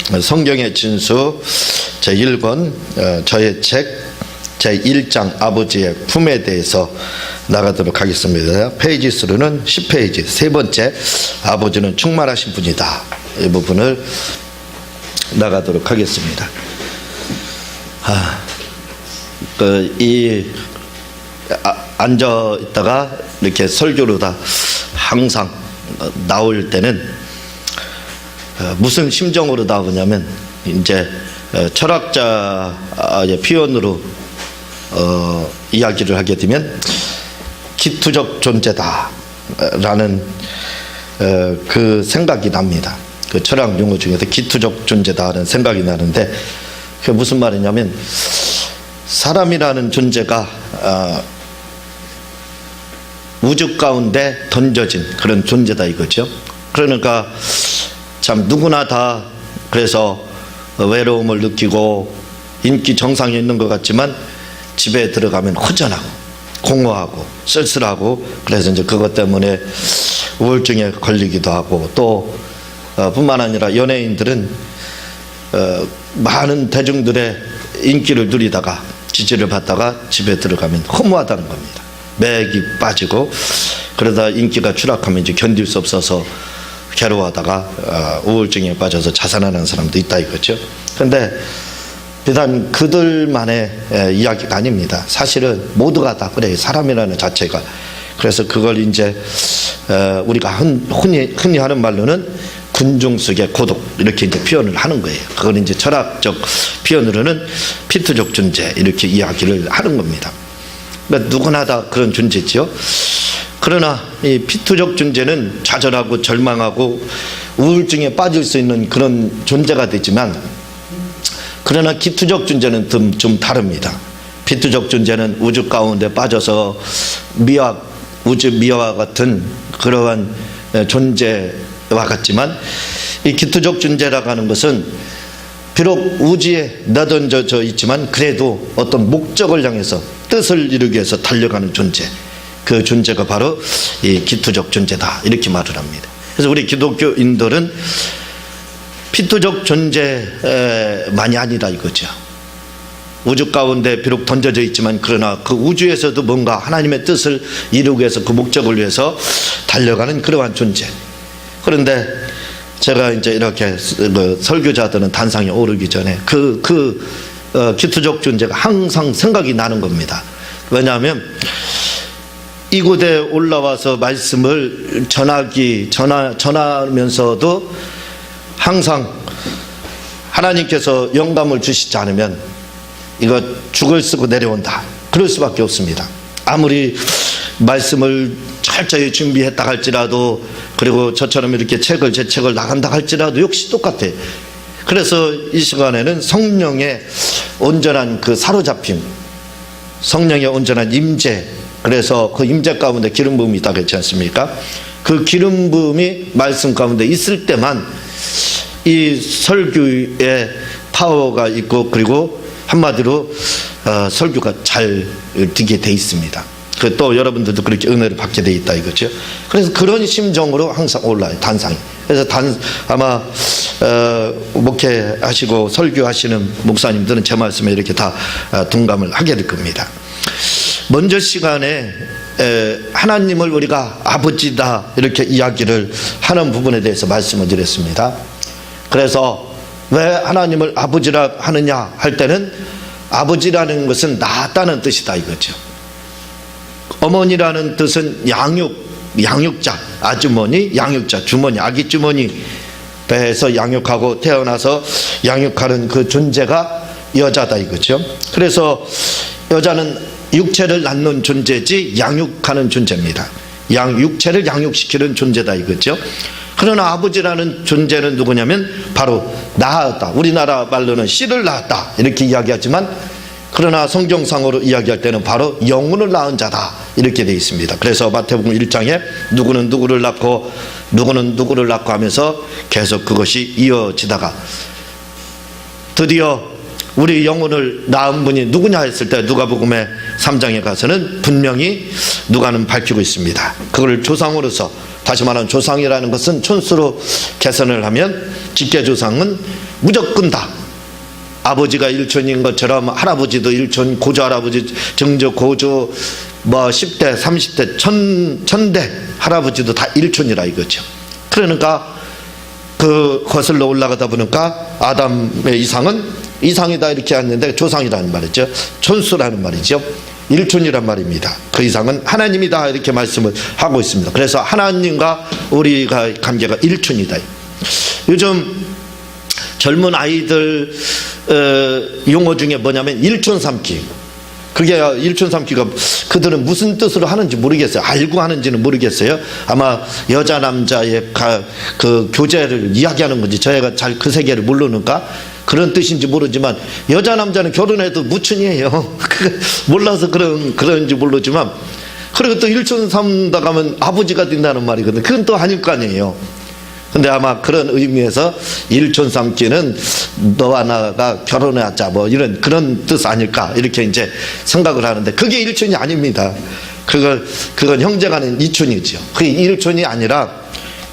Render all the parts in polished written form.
성경의 진수 제1권 저의 책 제1장 아버지의 품에 대해서 나가도록 하겠습니다. 페이지 수로는 10페이지 세 번째 아버지는 충만하신 분이다. 이 부분을 나가도록 하겠습니다. 앉아 있다가 이렇게 설교로 다 항상 나올 때는 무슨 심정으로 나오냐면 이제 철학자의 표현으로 이야기를 하게 되면 기투적 존재다라는 그 생각이 납니다. 그 철학 용어 중에서 기투적 존재다라는 생각이 나는데 그게 무슨 말이냐면 사람이라는 존재가 우주 가운데 던져진 그런 존재다 이거죠. 그러니까 참 누구나 다 그래서 외로움을 느끼고 인기 정상에 있는 것 같지만 집에 들어가면 허전하고 공허하고 쓸쓸하고 그래서 이제 그것 때문에 우울증에 걸리기도 하고 또 뿐만 아니라 연예인들은 많은 대중들의 인기를 누리다가 지지를 받다가 집에 들어가면 허무하다는 겁니다. 맥이 빠지고 그러다 인기가 추락하면 이제 견딜 수 없어서 괴로워하다가 우울증에 빠져서 자살하는 사람도 있다 이거죠. 그런데 비단 그들만의 이야기가 아닙니다. 사실은 모두가 다 그래요. 사람이라는 자체가. 그래서 그걸 이제 우리가 흔히 하는 말로는 군중속의 고독 이렇게 이제 표현을 하는 거예요. 그걸 이제 철학적 표현으로는 피투적 존재 이렇게 이야기를 하는 겁니다. 그러니까 누구나 다 그런 존재죠. 그러나 이 피투적 존재는 좌절하고 절망하고 우울증에 빠질 수 있는 그런 존재가 되지만 그러나 기투적 존재는 좀 다릅니다. 피투적 존재는 우주 가운데 빠져서 우주 미화와 같은 그러한 존재와 같지만 이 기투적 존재라고 하는 것은 비록 우주에 내던져져 있지만 그래도 어떤 목적을 향해서 뜻을 이루기 위해서 달려가는 존재, 그 존재가 바로 이 기투적 존재다 이렇게 말을 합니다. 그래서 우리 기독교인들은 피투적 존재만이 아니라 이거죠. 우주 가운데 비록 던져져 있지만 그러나 그 우주에서도 뭔가 하나님의 뜻을 이루기 위해서 그 목적을 위해서 달려가는 그러한 존재. 그런데 제가 이제 이렇게 설교자들은 단상에 오르기 전에 기투적 존재가 항상 생각이 나는 겁니다. 왜냐하면 이곳에 올라와서 말씀을 전하면서도 항상 하나님께서 영감을 주시지 않으면 이거 죽을 쓰고 내려온다. 그럴 수밖에 없습니다. 아무리 말씀을 철저히 준비했다 할지라도 그리고 저처럼 이렇게 제 책을 나간다 할지라도 역시 똑같아요. 그래서 이 시간에는 성령의 온전한 그 사로잡힘, 성령의 온전한 임재, 그래서 그 임재 가운데 기름 부음이 있다 그랬지 않습니까? 그 기름 부음이 말씀 가운데 있을 때만 이 설교의 파워가 있고 그리고 한마디로 설교가 잘 되게 돼 있습니다. 또 여러분들도 그렇게 은혜를 받게 돼 있다 이거죠. 그래서 그런 심정으로 항상 올라요, 단상이. 그래서 아마 목회하시고 설교하시는 목사님들은 제 말씀에 이렇게 다 동감을 하게 될 겁니다. 먼저 시간에 하나님을 우리가 아버지다 이렇게 이야기를 하는 부분에 대해서 말씀을 드렸습니다. 그래서 왜 하나님을 아버지라 하느냐 할 때는 아버지라는 것은 낳았다는 뜻이다 이거죠. 어머니라는 뜻은 양육자, 아주머니, 양육자, 주머니, 아기 주머니 배에서 양육하고 태어나서 양육하는 그 존재가 여자다 이거죠. 그래서 여자는 육체를 낳는 존재지 양육하는 존재입니다. 육체를 양육시키는 존재다 이거죠. 그러나 아버지라는 존재는 누구냐면 바로 낳았다. 우리나라 말로는 씨를 낳았다 이렇게 이야기하지만 그러나 성경상으로 이야기할 때는 바로 영혼을 낳은 자다 이렇게 되어 있습니다. 그래서 마태복음 1장에 누구는 누구를 낳고 누구는 누구를 낳고 하면서 계속 그것이 이어지다가 드디어 우리 영혼을 낳은 분이 누구냐 했을 때 누가복음의 3장에 가서는 분명히 누가는 밝히고 있습니다. 그걸 조상으로서 다시 말하면 조상이라는 것은 촌수로 계산을 하면 직계조상은 무조건 다 아버지가 일촌인 것처럼 할아버지도 일촌, 고조할아버지, 증조, 고조, 뭐 10대, 30대, 천대 할아버지도 다 일촌이라 이거죠. 그러니까 그 거슬러 올라가다 보니까 아담의 이상이다 이렇게 했는데 조상이라는 말이죠. 촌수라는 말이죠. 일촌이란 말입니다. 그 이상은 하나님이다 이렇게 말씀을 하고 있습니다. 그래서 하나님과 우리가 관계가 일촌이다. 요즘 젊은 아이들 용어 중에 뭐냐면 일촌 삼기. 그게 일촌 삼기가 그들은 무슨 뜻으로 하는지 모르겠어요. 알고 하는지는 모르겠어요. 아마 여자 남자의 그 교제를 이야기하는 건지 저희가 잘 그 세계를 모르니까 그런 뜻인지 모르지만 여자 남자는 결혼해도 무춘이에요. 몰라서 그런지 모르지만 그리고 또 일촌 삼다 가면 아버지가 된다는 말이거든요. 그건 또 아닐 거 아니에요. 근데 아마 그런 의미에서 일촌 삼기는 너와 나가 결혼하자 뭐 이런 그런 뜻 아닐까 이렇게 이제 생각을 하는데 그게 일촌이 아닙니다. 그건 형제간의 이촌이죠. 그게 일촌이 아니라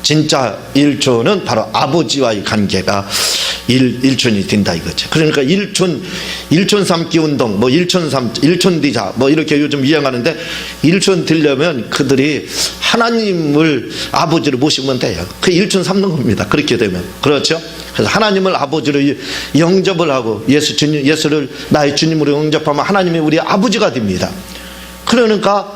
진짜 일촌은 바로 아버지와의 관계가 일촌이 된다 이거죠. 그러니까 일촌 삼기 운동, 뭐 일촌 디자 뭐 이렇게 요즘 유행하는데 일촌 되려면 그들이 하나님을 아버지로 모시면 돼요. 그 일촌 삼는 겁니다. 그렇게 되면. 그렇죠? 그래서 하나님을 아버지로 영접을 하고 예수를 나의 주님으로 영접하면 하나님이 우리 아버지가 됩니다. 그러니까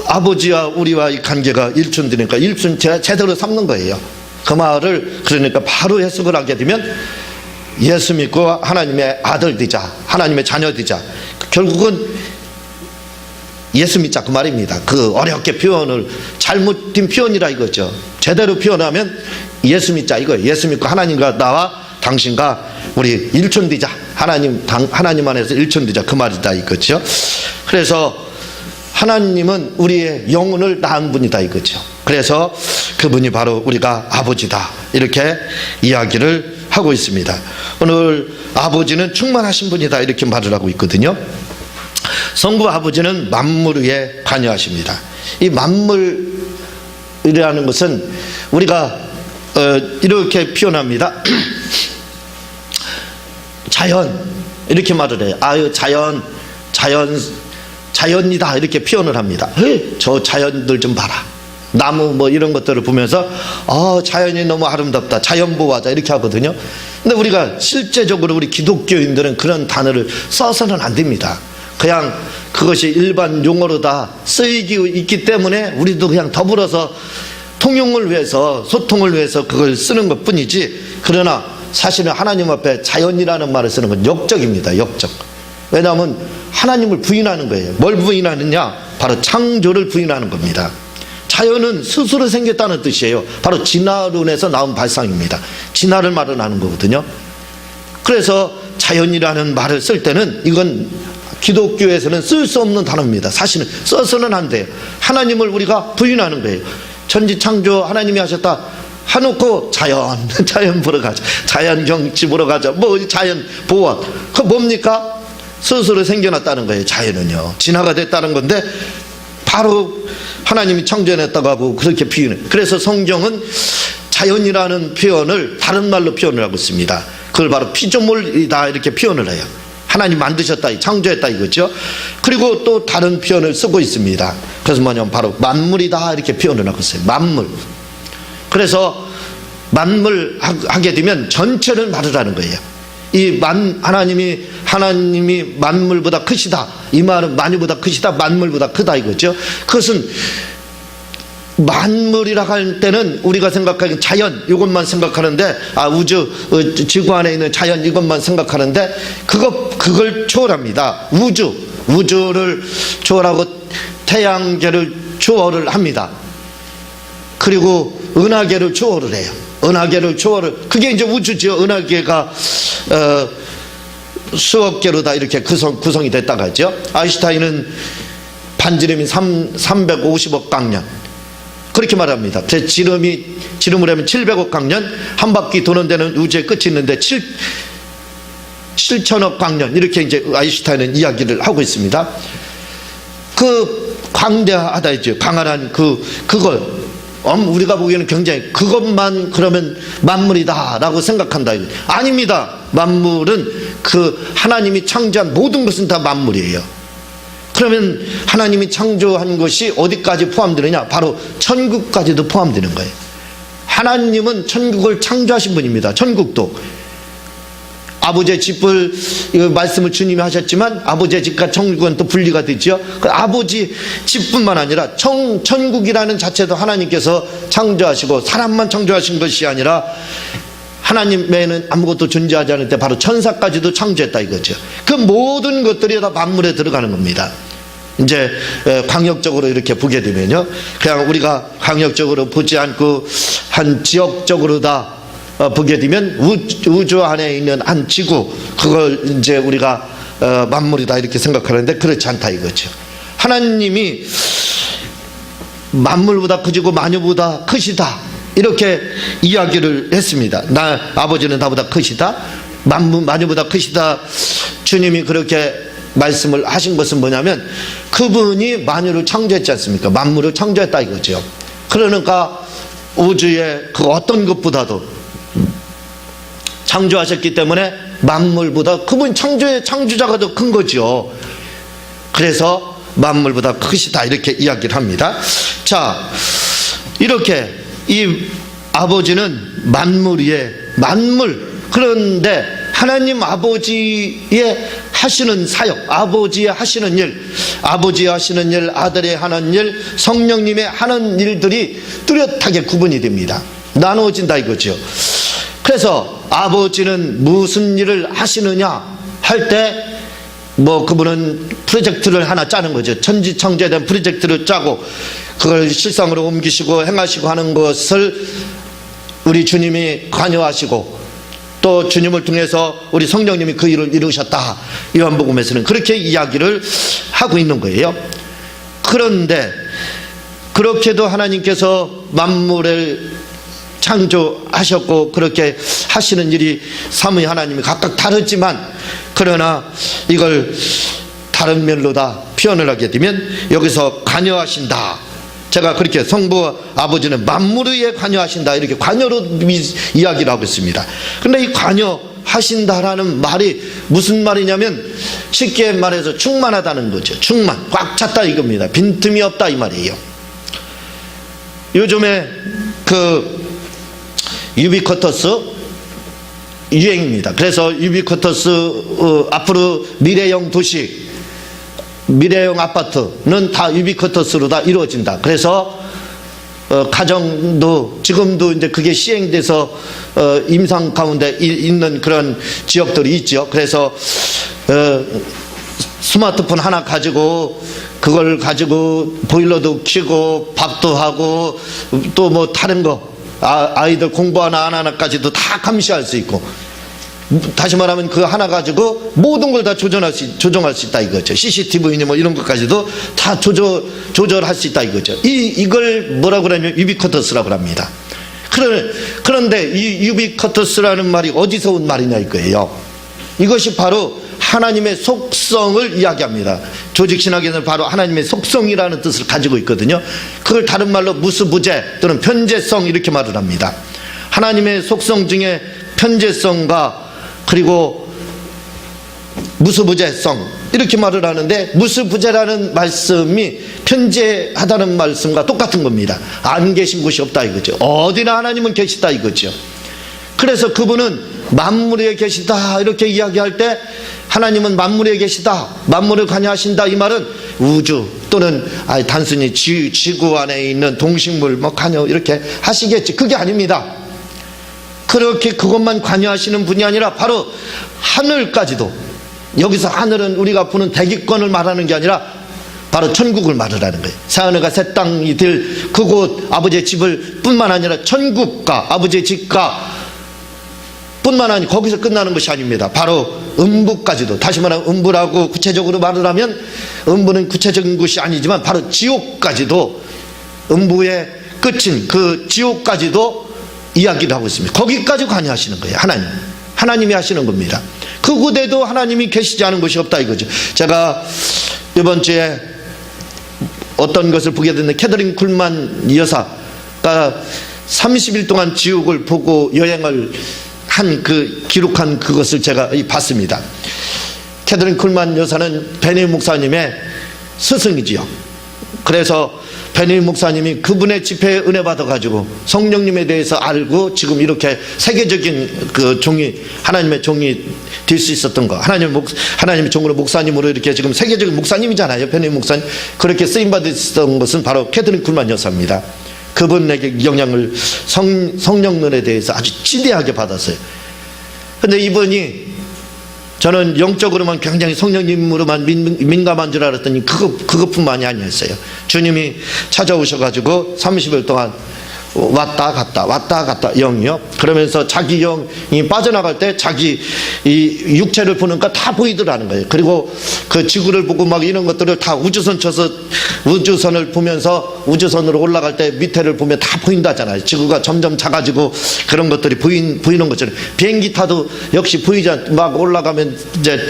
아버지와 우리와의 관계가 일촌되니까 일촌 제대로 삼는 거예요. 그 말을 그러니까 바로 해석을 하게 되면 예수 믿고 하나님의 아들 되자, 하나님의 자녀 되자. 결국은 예수 믿자 그 말입니다. 그 어렵게 표현을 잘못된 표현이라 이거죠. 제대로 표현하면 예수 믿자 이거예요. 예수 믿고 하나님과 나와 당신과 우리 일촌 되자. 하나님 안에서 일촌 되자 그 말이다 이거죠. 그래서 하나님은 우리의 영혼을 낳은 분이다 이거죠. 그래서 그분이 바로 우리가 아버지다 이렇게 이야기를 하고 있습니다. 오늘 아버지는 충만하신 분이다 이렇게 말을 하고 있거든요. 성부 아버지는 만물 위에 관여하십니다. 이 만물이라는 것은 우리가 이렇게 표현합니다. 자연 이렇게 말을 해요. 아유 자연이다 이렇게 표현을 합니다. 저 자연들 좀 봐라. 나무 뭐 이런 것들을 보면서 자연이 너무 아름답다. 자연 보호하자 이렇게 하거든요. 근데 우리가 실제적으로 우리 기독교인들은 그런 단어를 써서는 안 됩니다. 그냥 그것이 일반 용어로 다 쓰이고 있기 때문에 우리도 그냥 더불어서 통용을 위해서 소통을 위해서 그걸 쓰는 것 뿐이지 그러나 사실은 하나님 앞에 자연이라는 말을 쓰는 건 역적입니다. 역적. 왜냐하면 하나님을 부인하는 거예요. 뭘 부인하느냐? 바로 창조를 부인하는 겁니다. 자연은 스스로 생겼다는 뜻이에요. 바로 진화론에서 나온 발상입니다. 진화를 말하는 거거든요. 그래서 자연이라는 말을 쓸 때는 이건 기독교에서는 쓸 수 없는 단어입니다. 사실은 써서는 안 돼요. 하나님을 우리가 부인하는 거예요. 천지창조 하나님이 하셨다 해놓고 자연 보러 가자, 자연 경치 보러 가자, 뭐 자연 보호, 그 뭡니까? 스스로 생겨났다는 거예요. 자연은요 진화가 됐다는 건데 바로 하나님이 창조해냈다고 하고 그렇게 표현해. 그래서 성경은 자연이라는 표현을 다른 말로 표현을 하고 있습니다. 그걸 바로 피조물이다 이렇게 표현을 해요. 하나님 만드셨다, 창조했다 이거죠. 그리고 또 다른 표현을 쓰고 있습니다. 그래서 뭐냐면 바로 만물이다 이렇게 표현을 하고 있어요. 만물. 그래서 만물 하게 되면 전체를 말을 하는 거예요. 이 하나님이 만물보다 크시다. 이 말은 만유보다 크시다, 만물보다 크다 이거죠. 그것은 만물이라 할 때는 우리가 생각하기엔 자연 이것만 생각하는데 우주 지구 안에 있는 자연 이것만 생각하는데 그걸 초월합니다. 우주를 초월하고 태양계를 초월을 합니다. 그리고 은하계를 초월을 해요. 은하계를 초월을 그게 이제 우주죠. 은하계가 수억 개로 다 이렇게 구성이 됐다고 하죠. 아인슈타인은 반지름이 350억 광년 그렇게 말합니다. 제 지름을 하면 700억 광년, 한 바퀴 도는 데는 우주의 끝이 있는데 7천억 광년 이렇게 이제 아인슈타인은 이야기를 하고 있습니다. 그 광대하다 했죠. 강한 그걸 우리가 보기에는 굉장히 그것만 그러면 만물이다라고 생각한다. 아닙니다. 만물은 그 하나님이 창조한 모든 것은 다 만물이에요. 그러면 하나님이 창조한 것이 어디까지 포함되느냐? 바로 천국까지도 포함되는 거예요. 하나님은 천국을 창조하신 분입니다. 천국도. 아버지의 집을, 이거 말씀을 주님이 하셨지만 아버지의 집과 천국은 또 분리가 되죠. 그 아버지 집뿐만 아니라 천국이라는 자체도 하나님께서 창조하시고 사람만 창조하신 것이 아니라 하나님 외에는 아무것도 존재하지 않을 때 바로 천사까지도 창조했다 이거죠. 그 모든 것들이 다 만물에 들어가는 겁니다. 이제 광역적으로 이렇게 보게 되면요, 그냥 우리가 광역적으로 보지 않고 한 지역적으로 다 보게 되면 우주 안에 있는 한 지구, 그걸 이제 우리가 만물이다 이렇게 생각하는데 그렇지 않다 이거죠. 하나님이 만물보다 크시고 마녀보다 크시다 이렇게 이야기를 했습니다. 아버지는 나보다 크시다, 마녀보다 크시다. 주님이 그렇게 말씀을 하신 것은 뭐냐면 그분이 마녀를 창조했지 않습니까? 만물을 창조했다 이거죠. 그러니까 우주의 그 어떤 것보다도 창조하셨기 때문에 만물보다 그분 창조자가 더 큰 거죠. 그래서 만물보다 크시다 이렇게 이야기를 합니다. 자, 이렇게 이 아버지는 만물 위에 만물, 그런데 하나님 아버지의 하시는 사역, 아버지의 하시는 일, 아버지의 하시는 일, 아들의 하는 일, 성령님의 하는 일들이 뚜렷하게 구분이 됩니다. 나누어진다 이거죠. 그래서 아버지는 무슨 일을 하시느냐 할 때 그분은 프로젝트를 하나 짜는 거죠. 천지창조에 대한 프로젝트를 짜고 그걸 실상으로 옮기시고 행하시고 하는 것을 우리 주님이 관여하시고 또 주님을 통해서 우리 성령님이 그 일을 이루셨다. 요한복음에서는 그렇게 이야기를 하고 있는 거예요. 그런데 그렇게도 하나님께서 만물을 창조하셨고 그렇게 하시는 일이 사무의 하나님이 각각 다르지만, 그러나 이걸 다른 면로 다 표현을 하게 되면 여기서 관여하신다. 제가 그렇게 성부 아버지는 만물 위에 관여하신다 이렇게 관여로 이야기를 하고 있습니다. 그런데 이 관여하신다라는 말이 무슨 말이냐면 쉽게 말해서 충만하다는 거죠. 충만, 꽉 찼다 이겁니다. 빈틈이 없다 이 말이에요. 요즘에 그 유비쿼터스 유행입니다. 그래서 유비쿼터스 앞으로 미래형 도시, 미래형 아파트는 다 유비쿼터스로 다 이루어진다. 그래서 가정도 지금도 이제 그게 시행돼서 임상 가운데 있는 그런 지역들이 있죠. 그래서 스마트폰 하나 가지고 그걸 가지고 보일러도 켜고 밥도 하고 또 뭐 다른 거 아이들 공부 하나 안 하나까지도 다 감시할 수 있고, 다시 말하면 그 하나 가지고 모든 걸 다 조정할 수 있다 이거죠. CCTV니 뭐 이런 것까지도 다 조절할 수 있다 이거죠. 이걸 뭐라고 그러냐면 유비쿼터스라고 합니다. 그런데 이 유비쿼터스라는 말이 어디서 온 말이냐 이거예요. 이것이 바로 하나님의 속성을 이야기합니다. 조직신학에서는 바로 하나님의 속성이라는 뜻을 가지고 있거든요. 그걸 다른 말로 무수부재 또는 편재성 이렇게 말을 합니다. 하나님의 속성 중에 편재성과 그리고 무수부재성 이렇게 말을 하는데, 무수부재라는 말씀이 편재하다는 말씀과 똑같은 겁니다. 안 계신 곳이 없다 이거죠. 어디나 하나님은 계시다 이거죠. 그래서 그분은 만물 위에 계시다 이렇게 이야기할 때 하나님은 만물 위에 계시다, 만물을 관여하신다 이 말은 우주 또는 단순히 지구 안에 있는 동식물 관여 이렇게 하시겠지, 그게 아닙니다. 그렇게 그것만 관여하시는 분이 아니라 바로 하늘까지도, 여기서 하늘은 우리가 보는 대기권을 말하는 게 아니라 바로 천국을 말하는 거예요. 새하늘과 새 땅이 될 그곳 아버지의 집을 뿐만 아니라 천국과 아버지의 집과 뿐만 아니라 거기서 끝나는 것이 아닙니다. 바로 음부까지도, 다시 말하면 음부라고 구체적으로 말을 하면 음부는 구체적인 것이 아니지만 바로 지옥까지도, 음부의 끝인 그 지옥까지도 이야기를 하고 있습니다. 거기까지 관여하시는 거예요. 하나님이 하시는 겁니다. 그곳에도 하나님이 계시지 않은 것이 없다 이거죠. 제가 이번 주에 어떤 것을 보게 됐는데 캐더린 쿨만 여사, 그러니까 30일 동안 지옥을 보고 여행을 한 기록한 그것을 제가 봤습니다. 캐서린 쿨만 여사는 베니 목사님의 스승이지요. 그래서 베니 목사님이 그분의 집회에 은혜 받아가지고 성령님에 대해서 알고 지금 이렇게 세계적인 종이, 하나님의 종이 될 수 있었던 거. 하나님의 종으로 목사님으로 이렇게 지금 세계적인 목사님이잖아요. 베니 목사님. 그렇게 쓰임받았던 것은 바로 캐서린 쿨만 여사입니다. 그분에게 영향을 성령론에 대해서 아주 지대하게 받았어요. 근데 이분이 저는 영적으로만 굉장히 성령님으로만 민감한 줄 알았더니 그것뿐만이 아니었어요. 주님이 찾아오셔가지고 30일 동안 왔다 갔다 영이요. 그러면서 자기 영이 빠져나갈 때 자기 이 육체를 보는 거 다 보이더라는 거예요. 그리고 그 지구를 보고 막 이런 것들을 다 우주선 쳐서 우주선을 보면서 우주선으로 올라갈 때 밑에를 보면 다 보인다잖아요. 지구가 점점 작아지고 그런 것들이 보이는 것처럼 비행기 타도 역시 보이지 않, 막 올라가면 이제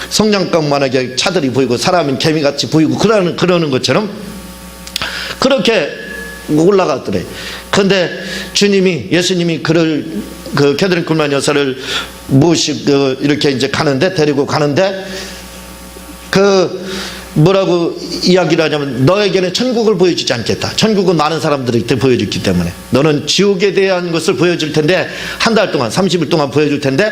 성냥감만하게 차들이 보이고 사람은 개미같이 보이고 그러는 것처럼 그렇게 올라갔더래. 그런데 주님이, 예수님이 캐서린 쿨만 여사를 모시고 이렇게 이제 데리고 가는데 뭐라고 이야기를 하냐면 너에게는 천국을 보여주지 않겠다. 천국은 많은 사람들에게 보여줬기 때문에 너는 지옥에 대한 것을 보여줄 텐데 한 달 동안 30일 동안 보여줄 텐데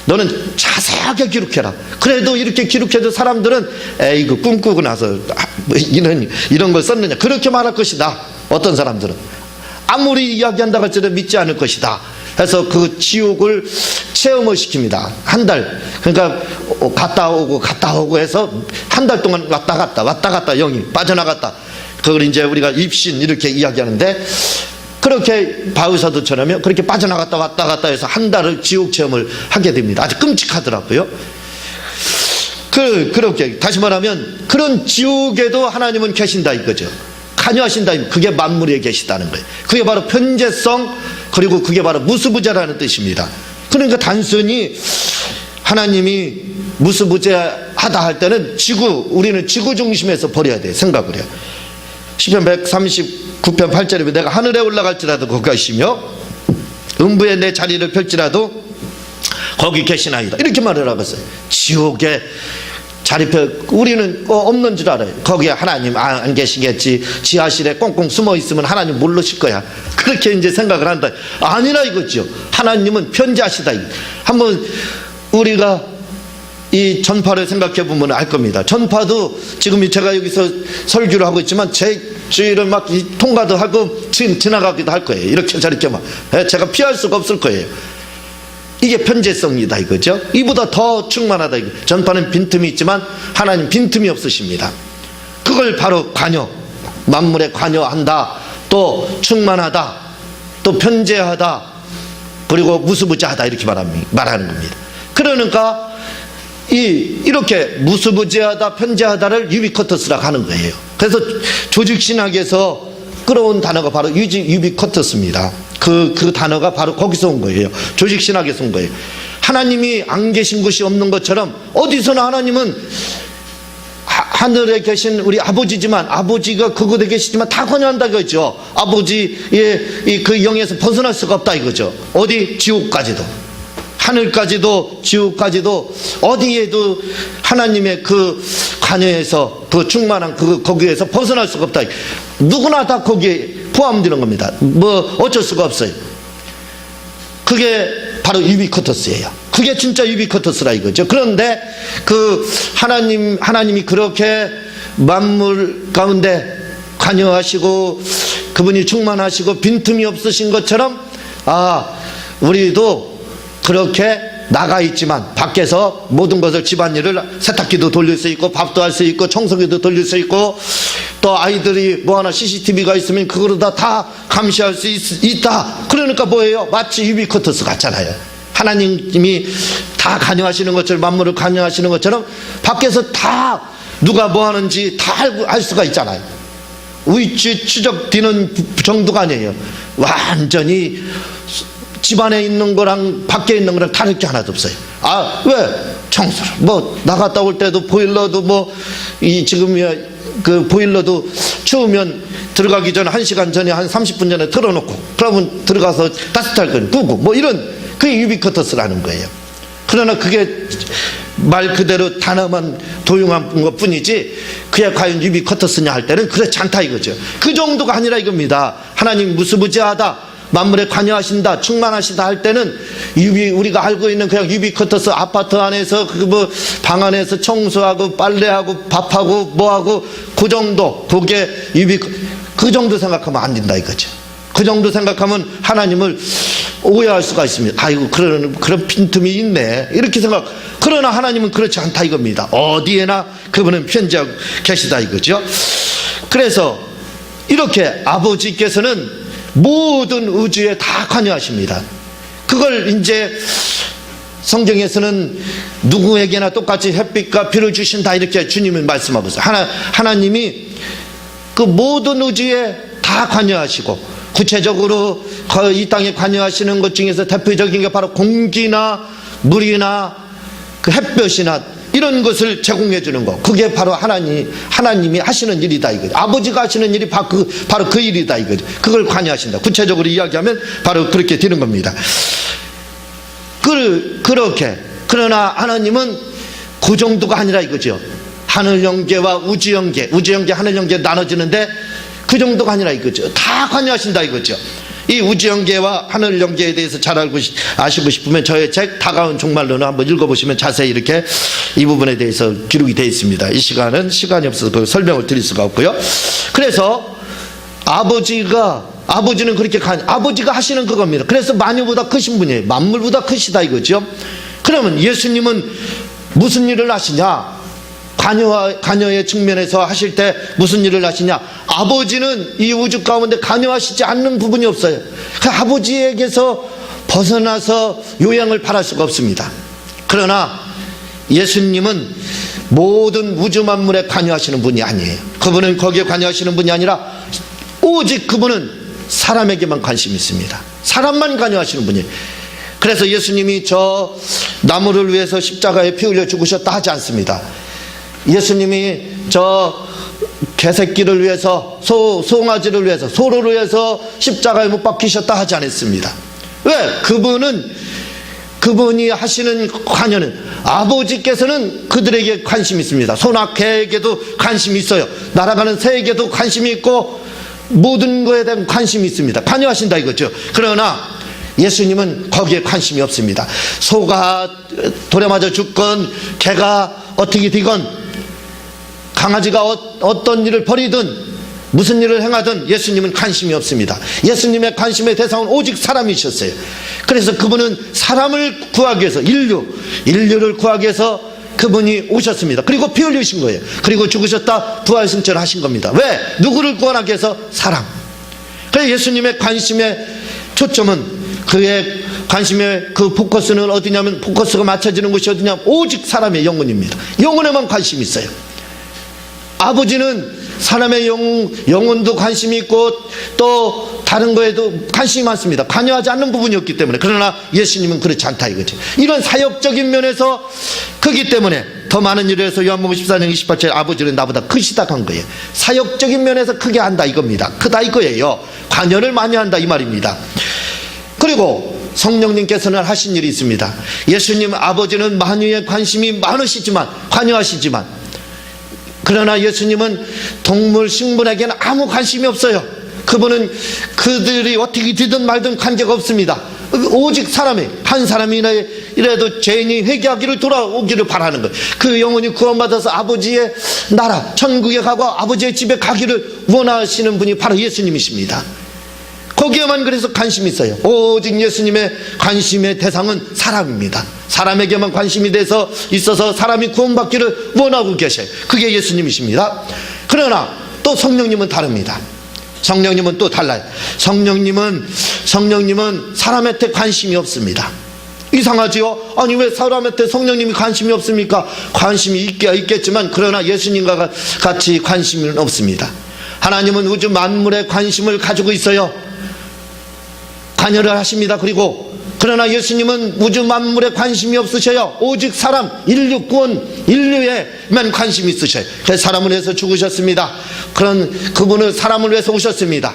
너는 자세하게 기록해라. 그래도 이렇게 기록해도 사람들은 에이 이거 꿈꾸고 나서 이런 걸 썼느냐 그렇게 말할 것이다. 어떤 사람들은 아무리 이야기한다고 할지라도 믿지 않을 것이다. 해서 그 지옥을 체험을 시킵니다. 한 달. 그러니까 갔다 오고 해서 한 달 동안 왔다 갔다 영이 빠져나갔다. 그걸 이제 우리가 입신 이렇게 이야기하는데 그렇게 바울사도처럼요. 그렇게 빠져나갔다 왔다 갔다 해서 한 달을 지옥 체험을 하게 됩니다. 아주 끔찍하더라고요. 그렇게 다시 말하면 그런 지옥에도 하나님은 계신다 이거죠. 관여하신다. 그게 만물에 계시다는 거예요. 그게 바로 편재성, 그리고 그게 바로 무수부재라는 뜻입니다. 그러니까 단순히 하나님이 무수부재하다 할 때는 우리는 지구 중심에서 버려야 돼요. 생각을 해요. 시편 139편 8절에 내가 하늘에 올라갈지라도 거기 계시며 음부에 내 자리를 펼지라도 거기 계시나이다. 이렇게 말을 하고 있어요. 지옥에 우리는 없는 줄 알아요. 거기에 하나님 안 계시겠지. 지하실에 꽁꽁 숨어 있으면 하나님 모르실 거야. 그렇게 이제 생각을 한다. 아니라 이거죠. 하나님은 편재하시다. 한번 우리가 이 전파를 생각해 보면 알 겁니다. 전파도 지금 제가 여기서 설교를 하고 있지만 제 주위를 막 통과도 하고 지나가기도 할 거예요. 이렇게 저렇게 막 제가 피할 수가 없을 거예요. 이게 편재성이다 이거죠. 이보다 더 충만하다 이거. 전파는 빈틈이 있지만 하나님 빈틈이 없으십니다. 그걸 바로 만물에 관여한다, 또 충만하다, 또 편재하다, 그리고 무수부재하다 이렇게 말하는 겁니다. 그러니까 이렇게 무수부재하다, 편재하다를 유비쿼터스라고 하는 거예요. 그래서 조직신학에서 끌어온 단어가 바로 유비쿼터스입니다. 그 단어가 바로 거기서 온 거예요. 조직신학에서 온 거예요. 하나님이 안 계신 곳이 없는 것처럼 어디서나 하나님은 하늘에 계신 우리 아버지지만 아버지가 그곳에 계시지만 다 관여한다 이거죠. 아버지의 그 영에서 벗어날 수가 없다 이거죠. 어디? 지옥까지도, 하늘까지도, 지옥까지도 어디에도 하나님의 그 관여에서 그 충만한 거기에서 벗어날 수가 없다. 누구나 다 거기에 포함되는 겁니다. 어쩔 수가 없어요. 그게 바로 유비쿼터스예요. 그게 진짜 유비쿼터스라 이거죠. 그런데 하나님이 그렇게 만물 가운데 관여하시고 그분이 충만하시고 빈틈이 없으신 것처럼 우리도 그렇게 나가 있지만 밖에서 모든 것을 집안일을 세탁기도 돌릴 수 있고 밥도 할 수 있고 청소기도 돌릴 수 있고 또 아이들이 하나 CCTV가 있으면 그거로 다 감시할 수 있다. 그러니까 뭐예요? 마치 유비쿼터스 같잖아요. 하나님이 다 관여하시는 것처럼 만물을 관여하시는 것처럼 밖에서 다 누가 뭐 하는지 다 알 수가 있잖아요. 위치 추적되는 정도가 아니에요. 완전히 집안에 있는 거랑 밖에 있는 거랑 다를 게 하나도 없어요. 왜? 청소를 뭐 나갔다 올 때도 보일러도 뭐 이 지금 그 보일러도 추우면 들어가기 전에 1시간 전에 한 30분 전에 틀어놓고 그러면 들어가서 따뜻할 건 끄고 뭐 이런 그게 유비쿼터스라는 거예요. 그러나 그게 말 그대로 단어만 도용한 것 뿐이지 그게 과연 유비쿼터스냐 할 때는 그렇지 않다 이거죠. 그 정도가 아니라 이겁니다. 하나님 무수부지하다, 만물에 관여하신다, 충만하시다 할 때는 우리가 알고 있는 그냥 유비쿼터스 아파트 안에서 그 뭐 방 안에서 청소하고 빨래하고 밥하고 뭐하고 그 정도, 그게 그 정도 생각하면 안 된다 이거죠. 그 정도 생각하면 하나님을 오해할 수가 있습니다. 아이고 그런 빈틈이 있네 이렇게 생각. 그러나 하나님은 그렇지 않다 이겁니다. 어디에나 그분은 편지하고 계시다 이거죠. 그래서 이렇게 아버지께서는 모든 우주에 다 관여하십니다. 그걸 이제 성경에서는 누구에게나 똑같이 햇빛과 비를 주신다 이렇게 주님은 말씀하고 있어요. 하나님이 그 모든 우주에 다 관여하시고, 구체적으로 이 땅에 관여하시는 것 중에서 대표적인 게 바로 공기나 물이나 그 햇볕이나 이런 것을 제공해 주는 거, 그게 바로 하나님이 하시는 일이다 이거죠. 아버지가 하시는 일이 바로 그 일이다 이거죠. 그걸 관여하신다. 구체적으로 이야기하면 바로 그렇게 되는 겁니다. 그렇게. 그러나 하나님은 그 정도가 아니라 이거죠. 하늘 영계와 우주 영계, 하늘 영계 나눠지는데 그 정도가 아니라 이거죠. 다 관여하신다 이거죠. 이 우주 영계와 하늘 영계에 대해서 잘 아시고 싶으면 저의 책 다가온 종말론을 한번 읽어보시면 자세히 이렇게 이 부분에 대해서 기록이 되어 있습니다. 이 시간은 시간이 없어서 그 설명을 드릴 수가 없고요. 그래서 아버지는 그렇게 아버지가 하시는 그겁니다. 그래서 만유보다 크신 분이에요. 만물보다 크시다 이거죠. 그러면 예수님은 무슨 일을 하시냐? 관여의 측면에서 하실 때 무슨 일을 하시냐? 아버지는 이 우주 가운데 관여하시지 않는 부분이 없어요. 그 아버지에게서 벗어나서 요양을 바랄 수가 없습니다. 그러나 예수님은 모든 우주 만물에 관여하시는 분이 아니에요. 그분은 거기에 관여하시는 분이 아니라 오직 그분은 사람에게만 관심이 있습니다. 사람만 관여하시는 분이에요. 그래서 예수님이 저 나무를 위해서 십자가에 피 흘려 죽으셨다 하지 않습니다. 예수님이 저 개새끼를 위해서 송아지를 위해서 소를 위해서 십자가에 못 박히셨다 하지 않았습니다. 왜? 그분이 하시는 관여는 아버지께서는 그들에게 관심이 있습니다. 소나 개에게도 관심이 있어요. 날아가는 새에게도 관심이 있고 모든 것에 대한 관심이 있습니다. 관여하신다 이거죠. 그러나 예수님은 거기에 관심이 없습니다. 소가 돌에 맞아 죽건 개가 어떻게 되건 강아지가 어떤 일을 벌이든 무슨 일을 행하든 예수님은 관심이 없습니다. 예수님의 관심의 대상은 오직 사람이셨어요. 그래서 그분은 사람을 구하기 위해서 인류를 구하기 위해서 그분이 오셨습니다. 그리고 피 흘리신 거예요. 그리고 죽으셨다 부활 승천을 하신 겁니다. 왜? 누구를 구원하기 위해서? 사람. 그래서 예수님의 관심의 초점은, 그의 관심의 그 포커스는 어디냐면, 포커스가 맞춰지는 곳이 어디냐면 오직 사람의 영혼입니다. 영혼에만 관심이 있어요. 아버지는 사람의 영혼도 관심이 있고 또 다른 거에도 관심이 많습니다. 관여하지 않는 부분이 없기 때문에. 그러나 예수님은 그렇지 않다 이거죠. 이런 사역적인 면에서 크기 때문에 더 많은 일을 해서 요한복음 14장 28절 아버지는 나보다 크시다 한 거예요. 사역적인 면에서 크게 한다 이겁니다. 크다 이거예요. 관여를 많이 한다 이 말입니다. 그리고 성령님께서는 하신 일이 있습니다. 예수님 아버지는 만유에 관심이 많으시지만, 관여하시지만, 그러나 예수님은 동물 식물에게는 아무 관심이 없어요. 그분은 그들이 어떻게 되든 말든 관계가 없습니다. 오직 한 사람이라도 죄인이 회개하기를 돌아오기를 바라는 거예요. 그 영혼이 구원받아서 아버지의 나라 천국에 가고 아버지의 집에 가기를 원하시는 분이 바로 예수님이십니다. 거기에만 그래서 관심이 있어요. 오직 예수님의 관심의 대상은 사람입니다. 사람에게만 관심이 있어서 사람이 구원받기를 원하고 계셔요. 그게 예수님이십니다. 그러나 또 성령님은 다릅니다. 성령님은 또 달라요. 성령님은 사람한테 관심이 없습니다. 이상하지요? 아니 왜 사람한테 성령님이 관심이 없습니까? 관심이 있겠지만 그러나 예수님과 같이 관심은 없습니다. 하나님은 우주 만물에 관심을 가지고 있어요. 관여를 하십니다. 그리고 그러나 예수님은 우주 만물에 관심이 없으셔요. 오직 사람, 인류 구원, 인류에만 관심이 있으셔요. 그래서 사람을 위해서 죽으셨습니다. 그런 그분은 사람을 위해서 오셨습니다.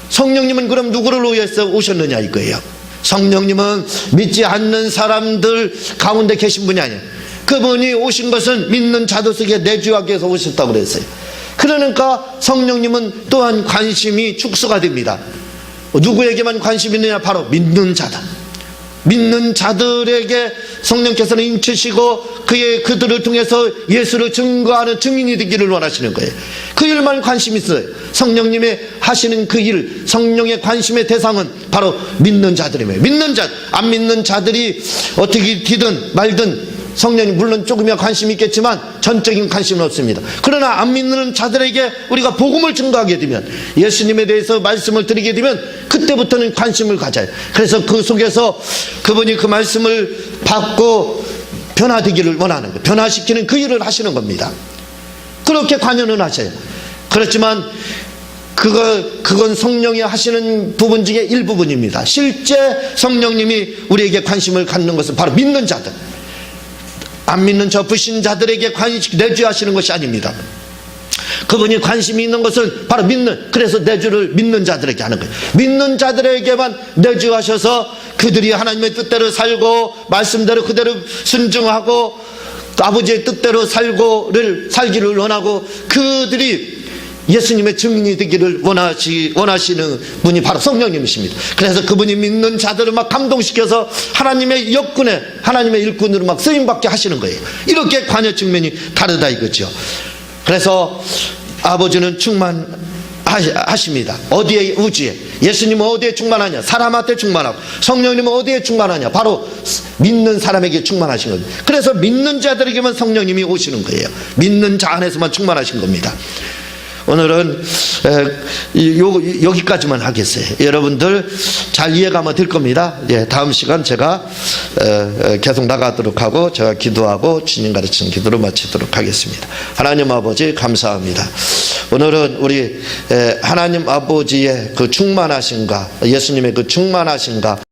성령님은 그럼 누구를 위해서 오셨느냐 이거예요. 성령님은 믿지 않는 사람들 가운데 계신 분이 아니에요. 그분이 오신 것은 믿는 자들 속에 내주하기 위해서 오셨다고 그랬어요. 그러니까 성령님은 또한 관심이 축소가 됩니다. 누구에게만 관심이 있느냐? 바로 믿는 자들. 믿는 자들에게 성령께서는 인치시고 그들을 통해서 예수를 증거하는 증인이 되기를 원하시는 거예요. 그 일만 관심이 있어요. 성령님의 하시는 그 일, 성령의 관심의 대상은 바로 믿는 자들이에요. 믿는 자, 안 믿는 자들이 어떻게 되든 말든 성령님 물론 조금이야 관심이 있겠지만 전적인 관심은 없습니다. 그러나 안 믿는 자들에게 우리가 복음을 증거하게 되면, 예수님에 대해서 말씀을 드리게 되면 그때부터는 관심을 가져요. 그래서 그 속에서 그분이 그 말씀을 받고 변화되기를 원하는 거예요. 변화시키는 그 일을 하시는 겁니다. 그렇게 관여는 하셔요. 그렇지만 그건 성령이 하시는 부분 중에 일부분입니다. 실제 성령님이 우리에게 관심을 갖는 것은 바로 믿는 자들, 안 믿는 저 불신자들에게 내주하시는 것이 아닙니다. 그분이 관심이 있는 것은 바로 그래서 내주를 믿는 자들에게 하는 거예요. 믿는 자들에게만 내주하셔서 그들이 하나님의 뜻대로 살고 말씀대로 그대로 순종하고 아버지의 뜻대로 살기를 원하고 그들이 예수님의 증인이 되기를 원하시는 분이 바로 성령님이십니다. 그래서 그분이 믿는 자들을 막 감동시켜서 하나님의 역군에, 하나님의 일꾼으로 막 쓰임받게 하시는 거예요. 이렇게 관여 측면이 다르다 이거죠. 그래서 아버지는 충만하십니다. 어디에? 우주에. 예수님은 어디에 충만하냐? 사람한테 충만하고, 성령님은 어디에 충만하냐? 바로 믿는 사람에게 충만하신 겁니다. 그래서 믿는 자들에게만 성령님이 오시는 거예요. 믿는 자 안에서만 충만하신 겁니다. 오늘은 여기까지만 하겠어요. 여러분들 잘 이해가면 될 겁니다. 다음 시간 제가 계속 나가도록 하고 제가 기도하고 주님 가르치는 기도로 마치도록 하겠습니다. 하나님 아버지 감사합니다. 오늘은 우리 하나님 아버지의 그 충만하신가, 예수님의 그 충만하신가